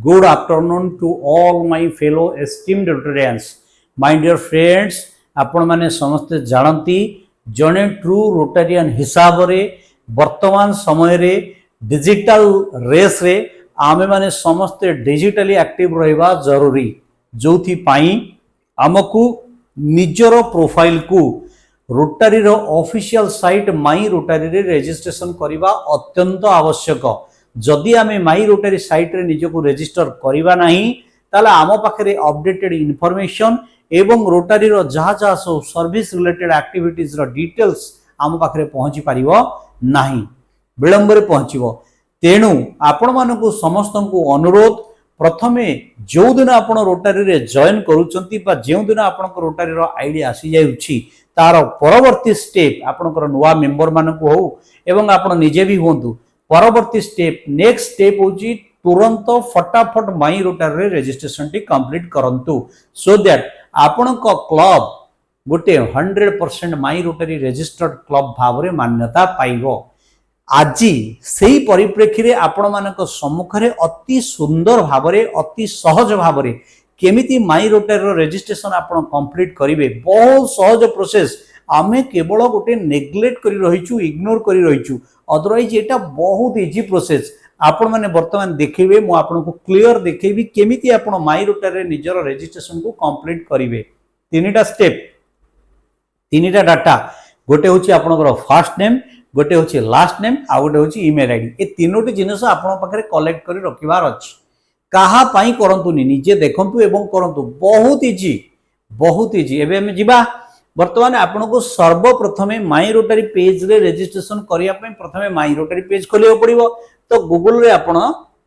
Good afternoon to all my fellow esteemed Rotarians. My dear friends, आपण माने समस्ते जानती जने ट्रू रोटारियन हिसाब रे वर्तमान समय रे डिजिटल रेस रे आमे माने समस्ते डिजिटली एक्टिव रहिबा जरूरी जोथि पाई हमकु निजरो प्रोफाइल को रोटारी रो ऑफिशियल साइट माई रोटारी रे रजिस्ट्रेशन करिबा अत्यंत आवश्यक। जदि आमे माई रोटारी साइट रे निजको रजिस्टर करिबा नाही ताला आम पाखरे अपडेटेड इनफॉरमेशन एवं रोटारी रो जहा जहा सब सर्विस रिलेटेड एक्टिविटीज रो डिटेल्स आम पाखरे पहुंची पारिबो नाही, विलंब रे पहुंचीबो। तेणु आपण मानकु समस्तंकु अनुरोध प्रथमे जो दिन आपण रोटारी रे जॉइन करूचंती बा जेउ दिन आपण रोटारी रो आईडी आसी जाउछि तार परवर्ती स्टेप आपनकर नुवा मेंबर मानकु हो एवं आपण निजे भी होंतु परवर्ती स्टेप नेक्स्ट स्टेप होची तुरंत फटाफट माई रोटारी रे रजिस्ट्रेशन टी कंप्लीट करंतु सो दैट आपण को क्लब गोटे 100% माई रोटारी रजिस्टर्ड क्लब भाव रे मान्यता पाइबो। आज सेही परिप्रेक्षी रे आपण मानक सम्मुखरे अति सुंदर भाव रे अति सहज भाव रे केमिति माई रोटारी रो रजिस्ट्रेशन आपण कंप्लीट करिवे बहुत सहज प्रोसेस आमे केवल गोटे नेग्लेक्ट करी रहिचु इग्नोर करी रहिचु अदरवाइज एटा बहुत इजी प्रोसेस आपण माने वर्तमान देखिबे मु आपण को क्लियर देखैबी केमिति आपण माई रोटारी रे निजरो रजिस्ट्रेशन को कंप्लीट करिवे। तीनटा स्टेप तीनटा डाटा गोटे होची आपनकर फर्स्ट नेम गोटे होची लास्ट नेम आ गोटे होची ईमेल आईडी ए तीनोटी जिनिस आपण पाखरे कलेक्ट करी रखिबार अछि। कहा पाई करंतुनी निजे देखंतु एवं करंतु बहुत इजी एबे हम जिबा वर्तमान आपण को सर्वप्रथमे माई रोटारी पेज रे रजिस्ट्रेशन करिया पई प्रथमे माई रोटारी पेज खोलियो पड़िबो तो गूगल रे आपण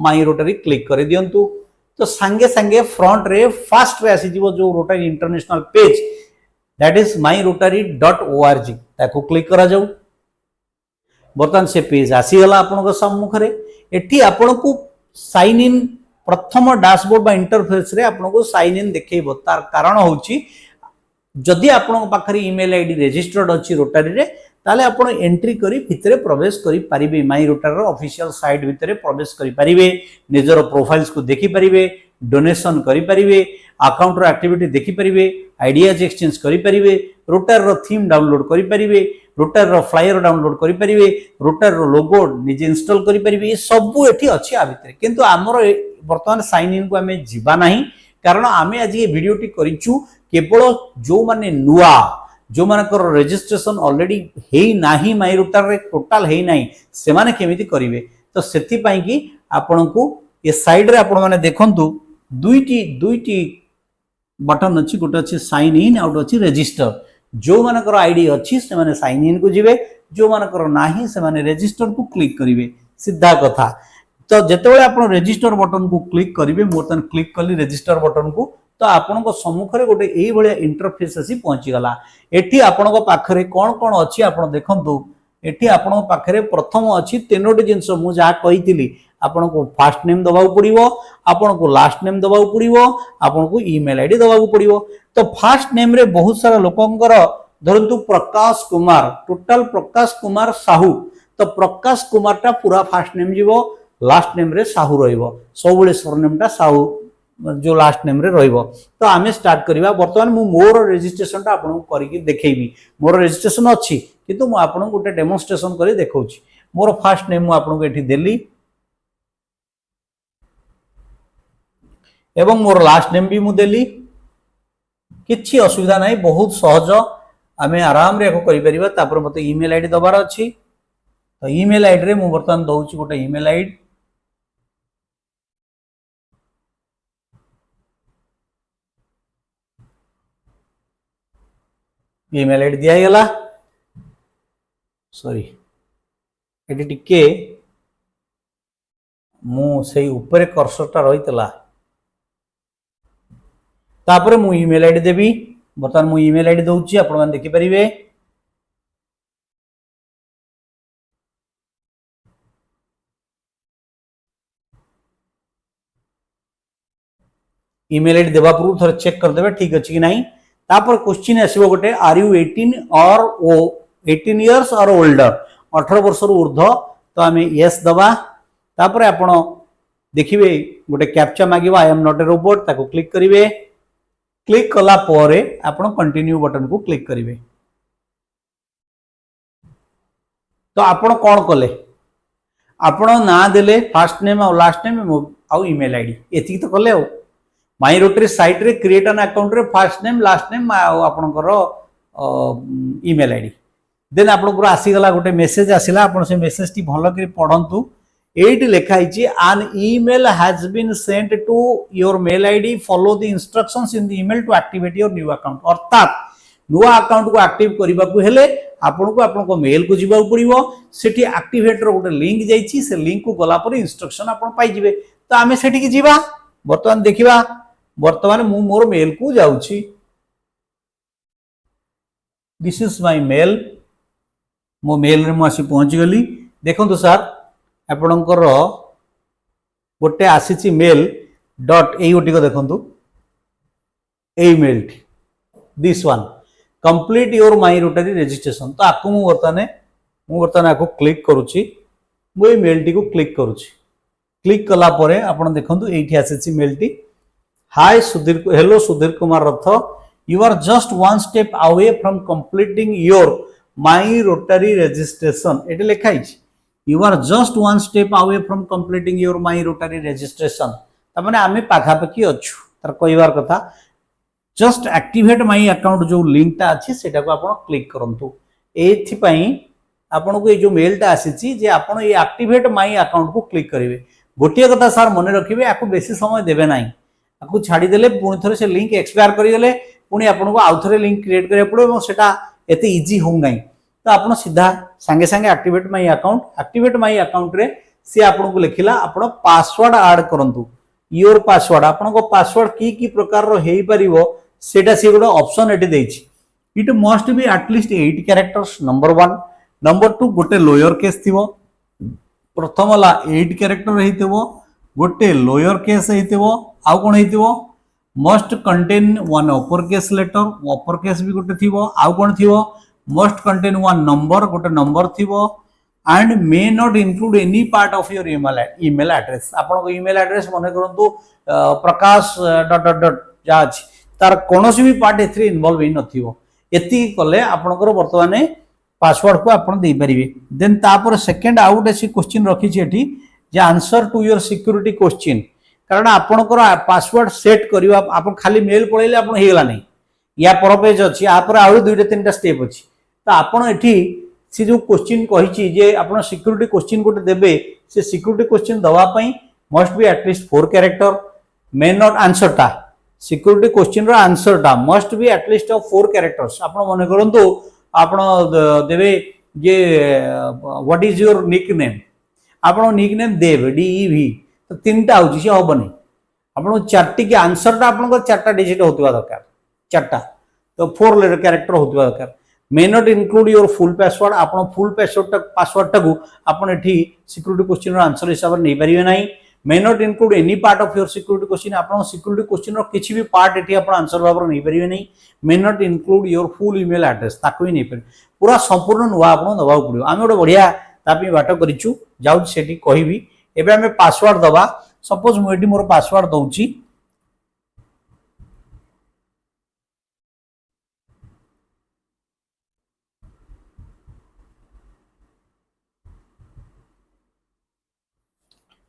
माई रोटारी क्लिक कर दियंतु तो संगे संगे फ्रंट रे फास्ट रे आसी जिवो जो रोटारी international page that is myrotary.org ताको क्लिक करा जाऊ। वर्तमान से पेज आसी गला आपण को सम्मुख रे एठी आपण को साइन इन प्रथम डैशबोर्ड बा इंटरफेस रे आपण को साइन इन देखैबो तार कारण होची जदि आपण पाखरे ईमेल आईडी रजिस्टर्ड अछि रोटारी रे ताले आपण एंट्री करी भितरे प्रवेश करी परिबे माई रोटारी रो ऑफिशियल साइट भितरे प्रवेश करी परिबे निजरो प्रोफाइल्स को देखि परिबे डोनेशन करी परिबे अकाउंट रो एक्टिविटी देखि परिबे आइडियाज एक्सचेंज करी परिबे रोटारी रो थीम डाउनलोड करी परिबे रोटारी रो फ्लायर डाउनलोड करी परिबे रोटारी रो लोगो निजे इंस्टॉल करी परिबे ये सब एठी अछि आ भितरे किंतु हमर वर्तमान साइन इन को हमें जिबा नाही कारण आमे आज ये वीडियोटी करिचु केवल जो माने नुआ जो मानकर रजिस्ट्रेशन ऑलरेडी हेई नाही माई रोटारी रे टोटल हेई नाही से माने केमिति करिवे तो सेति पई कि आपन को ये साइड रे आपन माने देखंतु दुईटी बटन अछि गोटे अछि साइन इन आउट अछि रजिस्टर जो मानकर आईडी अछि से माने साइन इन को जिवे जो मानकर नाही से माने रजिस्टर को क्लिक करिवे सीधा कथा। तो जेतेबेले आपण रजिस्टर बटन को क्लिक करिवे मोतन क्लिक कली रजिस्टर बटन को तो आपण को सम्मुखरे गोटे एई भलिया इंटरफेस आसी पहुंची गला। एठी आपण को पाखरे कोन कोन अछि आपण देखंतु एठी आपण को पाखरे प्रथम अछि तीनोटी जिंस मु जा कहितिली आपण को फर्स्ट नेम दबाउ पड़िबो आपण को लास्ट नेम दबाउ पड़िबो आपण को ईमेल आईडी दबाउ पड़िबो। तो फर्स्ट नेम रे बहुत सारा लोकंकर धरंतु प्रकाश कुमार टोटल प्रकाश कुमार साहू तो प्रकाश कुमार टा पूरा फर्स्ट नेम जीवो लास्ट नेम रे साहू रहिबो सबले सरनेम टा साहू जो लास्ट नेम रे रहिबो। तो आमे स्टार्ट करिबा वर्तमान मु मोर रजिस्ट्रेशन टा आपन को करिकि देखैबी मोर रजिस्ट्रेशन अछि किंतु मु आपन को गोटे डेमोन्स्ट्रेशन करी देखौछि। मोर फर्स्ट नेम मु आपन को एठी देली एवं मोर लास्ट नेम भी मु देली किछि असुविधा नाही बहुत सहज आमे आराम रे एको करि परिबा। तापर मते ईमेल आईडी दबार अछि तो ईमेल आईडी रे मु वर्तमान दउछि गोटे ईमेल आईडी ईमेल आईडी दिया गला सॉरी एटी टिके मु से ऊपर कर्सरटा रही तापर मु ईमेल आईडी देवी बर्तमान मु ईमेल आईडी दउची आपण माने देखि परिबे ईमेल आईडी देबा पूर्व थोड़ा चेक कर देबे ठीक अछि कि नहीं तापर क्वेश्चन आसीबो गोटे आर यू 18 इयर्स और ओल्डर 18 वर्ष रु ऊर्ध्व तो आमे यस दबा तापर आपण देखिबे गोटे कैप्चा मागिबो I am not a robot ताको क्लिक करिवे क्लिक कला परे आपण कंटिन्यू बटन को क्लिक करिवे तो आपण कोन कले आपण ना देले फर्स्ट नेम और लास्ट नेम और ईमेल आईडी एति तो कले माई रोटरी साइट रे क्रिएट एन अकाउंट रे फर्स्ट नेम लास्ट नेम आपणकर ईमेल आईडी देन आपणकर आसीगला गोटे मेसेज आसिला आपण से मेसेज टी भलो करी पढंतु एट लिखाई an email has been sent to your mail ID follow the instructions in the email to activate your new account अर्थात नुआ अकाउंट को एक्टिव करबा को हेले आपन को मेल को जीवा पड़िबो सेठी एक्टिवेट रो गोटे लिंक जाईची से लिंक को गला पर इंस्ट्रक्शन आपन पाई जिवे तो आमे सेठी की जीवा वर्तमान देखिबा वर्तमान मु मोर मेल को जाउची दिस इज माय मेल मो मेल रे मु आसी पहुंच गली देखंतु सर आपणकर गोटे आसीची मेल डॉट ए गोटी को देखंतु ए mail this one complete your my Rotary registration तो आपको मु बर्तमान आपको क्लिक करुच्ची मु मेल टी को क्लिक करुच्ची क्लिक कला परे आपण देखंतु एठी आसीची मेल टी hi Sudhir hello Sudhir Kumar Rath you are just one step away from completing your my Rotary registration एटे लिखाई you are just one step away from completing your my Rotary registration तमाने आमे पाखापाखी अच्छु तार कहबार कथा जस्ट एक्टिवेट माई अकाउंट जो लिंकटा अच्छी सेटा को आपण क्लिक करंतु एथि पई आपण को ए जो मेलटा आसीची जे आपण ए एक्टिवेट माई अकाउंट को क्लिक करिवे गोटिया कथा सर मन रखिबे आकु बेसी समय देबे नाही आकु छाडी देले पुणी थरे से लिंक एक्सपायर करि गेले पुणी आपण को आउ थरे लिंक क्रिएट करिया पड़ो एवं सेटा एते इजी हो नाही तो आपण सीधा संगे संगे एक्टिवेट माई अकाउंट रे से आपण को लिखिला आपण पासवर्ड ऐड करंतु योर पासवर्ड आपण को पासवर्ड की प्रकार रो हेई परिवो सेटा से गोटे ऑप्शन एटी देछि it must be at least 8 characters number 1 number 2 गोटे लोअर केस थिवो प्रथम वाला 8 कैरेक्टर हेतिवो गोटे लोअर केस हेतिवो आउ कोन हेतिवो must contain one upper case letter upper case भी गोटे थिवो आउ कोन थिवो मस्ट कंटेन वन नंबर गोटे नंबर थिवो and may not include any part of your email address आपण को ईमेल एड्रेस मने करंतु प्रकाश डॉट डॉट डॉट जा अछि तार कोनोसी भी पार्ट एथरे इन्वॉल्व हि नथिवो एति कले आपनकर वर्तमाने पासवर्ड को आपण दे परिबे देन तापर सेकंड आउट एसी क्वेश्चन रखी छी एठी जे answer to your security question कारण आपनकर पासवर्ड सेट करिवा आपण खाली मेल पळैले आपण हेगला नै या पर पेज अछि आ पर आउ दुइटा तीनटा स्टेप अछि त आपण एठी से जो क्वेश्चन कहि छी जे आपण सिक्योरिटी क्वेश्चन कोटे देबे से सिक्योरिटी क्वेश्चन दवा पई must be at least 4 character may not answer टा सिक्योरिटी क्वेश्चन रो आंसर टा must be at least of 4 characters आपण मने करंतु आपण देबे जे व्हाट इज योर निकनेम आपण निकनेम देबे डीईवी तो तीनटा होची से होबनी आपण चारटी के आंसर टा आपण को चारटा डिजिट होतबा दरकार चारटा तो 4 लेटर कैरेक्टर होतबा दरकार मे not include your full password आपण फुल पासवर्ड टा को आपण एठी सिक्योरिटी क्वेश्चन रो आंसर हिसाब नै परिबे नै मे not include any part of your security question आपण सिक्योरिटी क्वेश्चन रो किछि भी पार्ट एठी आपण आंसर भाबर नै परिबे नै मे not include your full email address ताको ही नै पर पूरा संपूर्ण नुवा आपण दबा पड़ियो आमे ओडे बढ़िया तापी बाटो करिचु जाउ सेठी कहिबी एबे आमे पासवर्ड दबा सपोज मु एठी मोर पासवर्ड दउची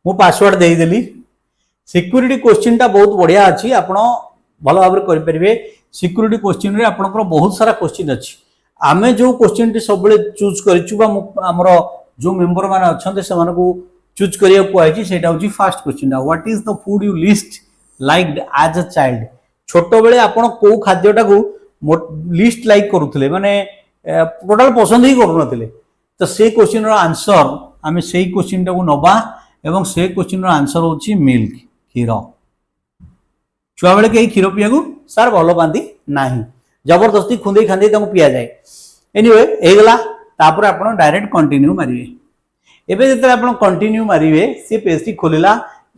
मु पासवर्ड दे देली सिक्योरिटी क्वेश्चन टा बहुत बढ़िया अछि आपण भलो भाबरे करि परिबे सिक्योरिटी क्वेश्चन रे आपनकर बहुत सारा क्वेश्चन अछि आमे जो क्वेश्चन टी सबले चूज करिचु बा हमर जो मेंबर माने अछन्ते से मानको चूज करिया को आइछि सेटा होछि first question what is the food you least liked as a child छोटो बेले आपण को खाद्यटा को लिस्ट लाइक करूथले माने टोटल पसंद ही करूनथले तो से क्वेश्चन रो आंसर आमे सेही क्वेश्चन टा को नबा एवं से क्वेश्चन आंसर होची मिल्क क्षीर छुआ बेले कहीं क्षीर पीवा सार भल पाती ना जबरदस्ती खुंदे खांदे पिया जाए एनीवे होगला तापर आप डायरेक्ट कंटिन्यू मारिए एबे जब आप कंटिन्यू मारिए सी पेज टी खोलिला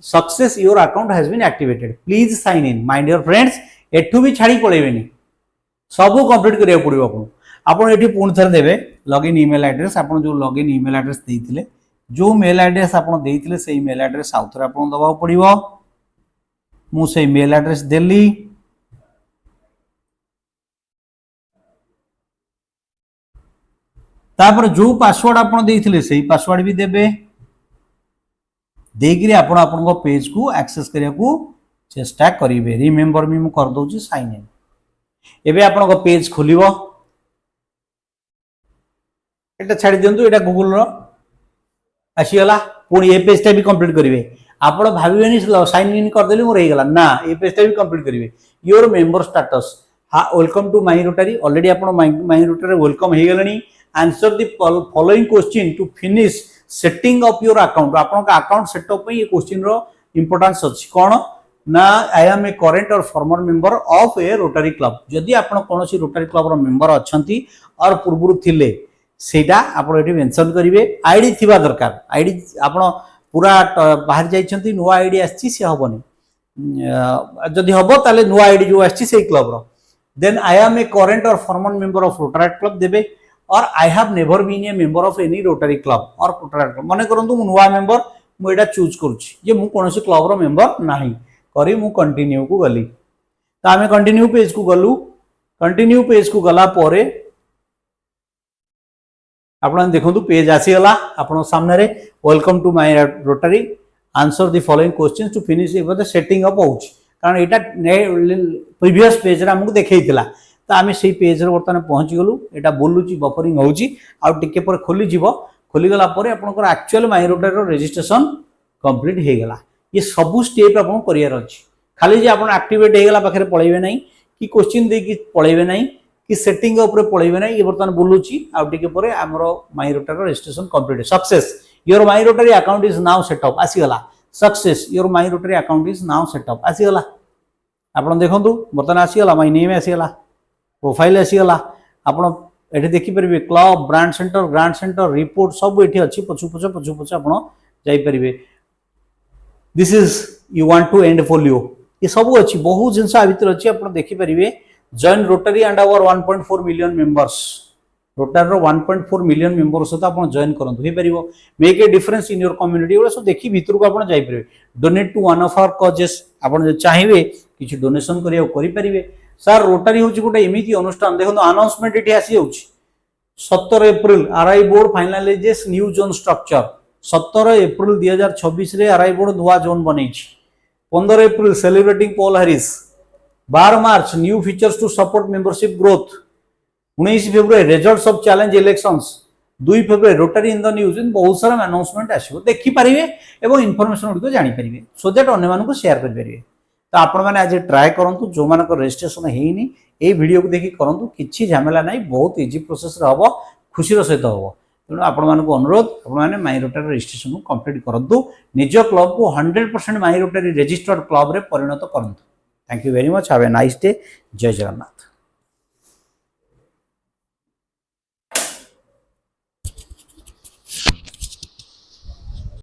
success your account has been activated please sign in my dear friends एठू भी छाड़ी पड़ेबेनी सब कंप्लीट करिया पड़िबो आपन एठी पुणी थरे देबे लॉगिन ईमेल एड्रेस आपन जो लॉगिन ईमेल एड्रेस देइथिले जो मेल एड्रेस आपन देइथिले सेही मेल एड्रेस आउथरे आपन दबाव पड़िबो मु सेही मेल एड्रेस देली तापर जो पासवर्ड आपन देइथिले सेही पासवर्ड भी देबे देगिरी आपन आपन पेज को एक्सेस करिया को चेष्टा करिवे रिमेंबर मी मु कर दोची साइन इन एबे आपन पेज खोलिबो एटा छाड़ी दियंतु एटा गूगल रो आसीगला पुणी ए पेजटा भी कंप्लीट करिवे आपण भाबिबेनी साइन इन कर देली मोर हेगला ना ए पेजटा भी कंप्लीट करिवे your member status welcome to my Rotary already आपण माय रोटरी वेलकम हे गेलनी answer the following question to finish setting up your account आपण का अकाउंट सेटअप पे ये क्वेश्चन रो इंपोर्टेंस अछि कोन ना आई am a current or former member of A rotary club जदि आपण कोनोसी रोटरी क्लब रो मेंबर अछंती और पूर्वरु थिले सेटा आपण एठी मेंशन करिवे आईडी थिबा दरकार आईडी आपण पूरा बाहर जाइछंती नुवा आईडी आछि से हबनी जदि हबो ताले नुवा आईडी जो आछि से क्लब रो then I am a current or former member of Rotary club देबे or I have never been a member of any Rotary club और रोटरी क्लब माने करंतु नुवा मेंबर मु एटा चूज करूची जे मु कोनोसी क्लब रो मेंबर नाही करी मु कंटिन्यू को गली तो आमे कंटिन्यू पेज को गलु कंटिन्यू पेज को गला परे आपण देखंतु पेज आसीगला आपण सामने रे welcome to my rotary answer the following questions to finish एबे सेटिंग अप होउची कारण एटा प्रीवियस पेज रे हमकु देखैतिला तो आमे सेही पेज रे वर्तमान पहुंच गलु एटा बोलुची बफरिंग होउची आ टिके पर खोली जीवो खोली गला परे आपनकर एक्चुअल माय रोटरी रो रजिस्ट्रेशन कंप्लीट हे गला ये सब स्टेप आपन करियर अछि खाली जे आपन एक्टिवेट हे गला पाखरे पळेबे नै कि क्वेश्चन दे कि पळेबे नै कि सेटिंग ऊपर पळेबे नै ये वर्तमान बोलुची आ टिके परे हमरो my rotary registration complete success your my rotary account is now setup आसी गला success your my rotary account is now setup आसी गला आपन देखंतु वर्तमान आसी गला माय नेम आसी गला प्रोफाइल आसी गला आपन एठी देखि परबे क्लब ग्रांड सेंटर रिपोर्ट सब एठी अछि पछु पछु आपन जाई परबे this is you want to and follow ये सब अच्छी बहुत जिनस भीतर अच्छी आप देखिपारे join Rotary and our 1.4 million members Rotary रो 1.4 मिलियन मेंबर्स सहित आप जॉइन करंतु हे परिबो make a difference in your community वो सब देखि भीतर को आप जाई परिबे donate to one of our causes आप चाहिए किछि डोनेशन करिया करि परिबे सर रोटरी होची गोटे एमिति अनुष्ठान देखो अनाउंसमेंट एठी आसी जाउची 17 April RI board finalizes new zone structure 17 April 2026 रे आरआई बोर्ड नुआ जोन बनैछि 15 April celebrating Paul Harris 12 March new features to support membership growth 19 February results of challenge elections 2 February Rotary in the news इन बहुत सारा announcement आसीबो देखि परिबे एवं information को जानि परिबे सो दैट अन्य मानको शेयर कर परिबे तो आपण माने आज ट्राई करंतु जो मानको रजिस्ट्रेशन हेइनी ए वीडियो को देखि करंतु किछि झमेला नै बहुत इजी प्रोसेस रे हबो खुशी रो सहित हबो तेणु आपण अनुरोध आपने माय रोटरी रजिस्ट्रेशन को कंप्लीट करूँ निज क्लब को 100% माय रोटरी रजिस्टर्ड क्लब रे परिणत करूँ thank you very much have a nice day जय जगन्नाथ।